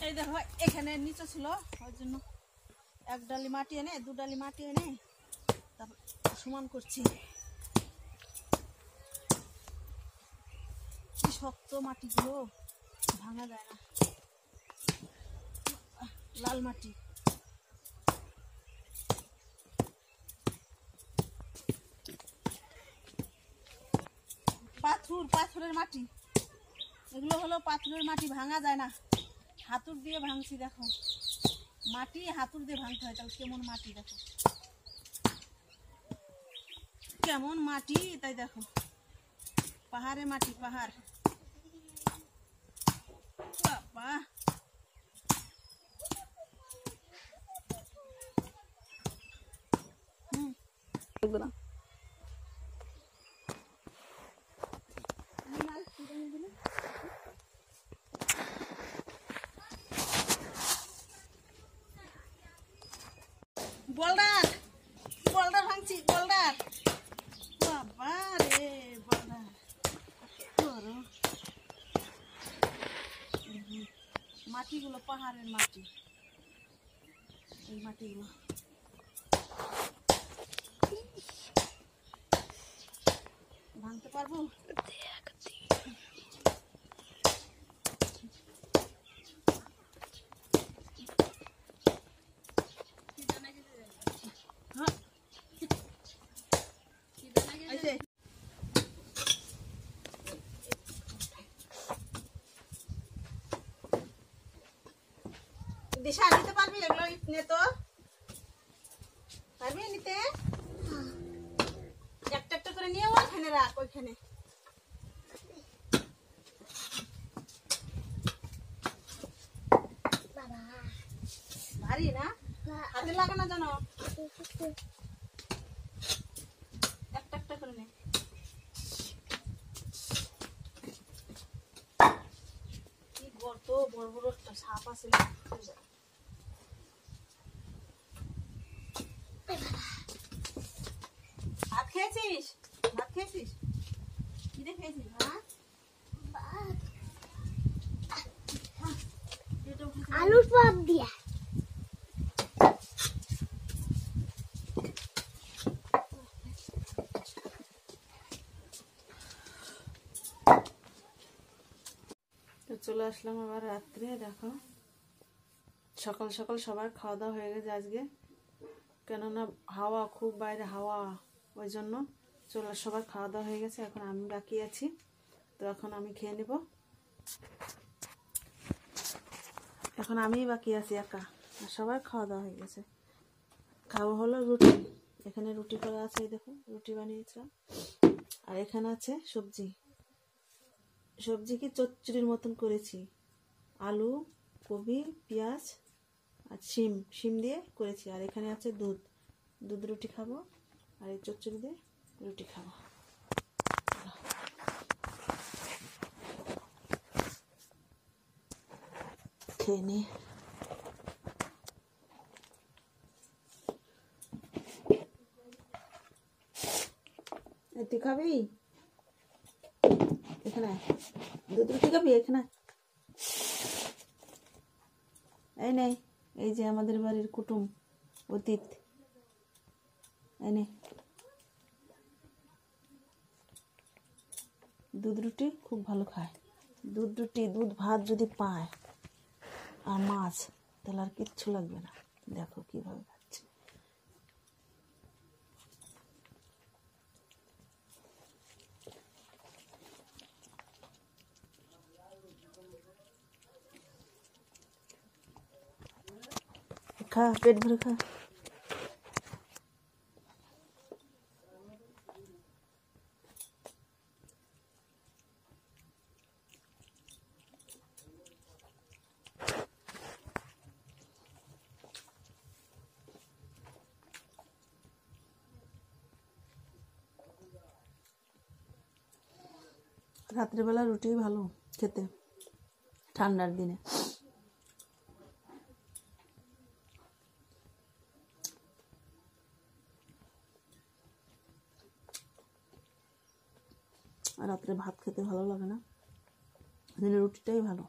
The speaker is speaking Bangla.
এই দেখো এখানে নিচে ছিল ওই জন্য এক ডালি মাটি এনে দু ডালি মাটি এনে তারপর সমান করছি। কি শক্ত মাটিগুলো, ভাঙা যায় না। লাল মাটি, পাথরের মাটি, এগুলো হলো পাথরের মাটি, ভাঙা যায় না। হাতুর দিয়ে ভাঙছি, দেখো মাটি হাতুর দিয়ে ভাঙতে হয়। তাহলে কেমন মাটি দেখো, কেমন মাটি, তাই দেখো পাহাড়ে মাটি, পাহাড়। বাবা দেখবে না। বোল্ডার বোল্ডার ভাঙছি, বোল্ডার। বাবা রে বোল্ডার করো। মাটিগুলো পাহাড়ের মাটি, এই মাটিগুলো ভাঙতে পারবো? দিশা নিতে পারবি এগুলো? ইতনে তো পারবি নিতে? একটা একটা করে নিয়ে ওইখানে রাখ, ওইখানে। ভারী না, হাতে লাগে না জানো। একটা একটা করে নে। কি গর্ত, বড় বড় একটা সাপ আছে। ভাত খেয়েছিস? ভাত খেয়েছিস? কি দিয়ে খেয়েছিস ভাত? আলুর চপ দিয়া। তো চলে আসলাম আবার রাত্রে। দেখো সকাল সকাল সবার খাওয়া দাওয়া হয়ে গেছে আজকে, কেননা হাওয়া খুব, বাইরে হাওয়া, ওই জন্য সবার খাওয়া দাওয়া হয়ে গেছে। এখন আমি বাকি আছি, তো এখন আমি খেয়ে নেব। এখন আমিই বাকি আছি একা, আর সবার খাওয়া দাওয়া হয়ে গেছে। খাওয়া হলো রুটি, এখানে রুটি করা আছে, দেখো রুটি বানিয়েছিলাম। আর এখানে আছে সবজি, সবজি কি চচ্চড়ির মতন করেছি, আলু, কবি, পেঁয়াজ আর শিম দিয়ে করেছি। আর এখানে আছে দুধ রুটি খাবো, আর এই চচ্চড়ি দিয়ে রুটি খাবো। খেয়ে নি। তুই খাবি? এখানে দুধ রুটি খাবি? এখানে এই নে, এই যে আমাদের বাড়ির কুটুম অতীত, এই নে দুধ রুটি খুব ভালো খায়। দুধ রুটি, দুধ ভাত যদি পায় আর মাছ, তাহলে আর কিচ্ছু লাগবে না। দেখো কিভাবে খাচ্ছে। খা, পেট ভরে খা। রাত্রেবেলা রুটি ভালো খেতে ঠান্ডার দিনে। আর রাত্রে ভাত খেতে ভালো লাগে না, দিনে রুটিটাই ভালো।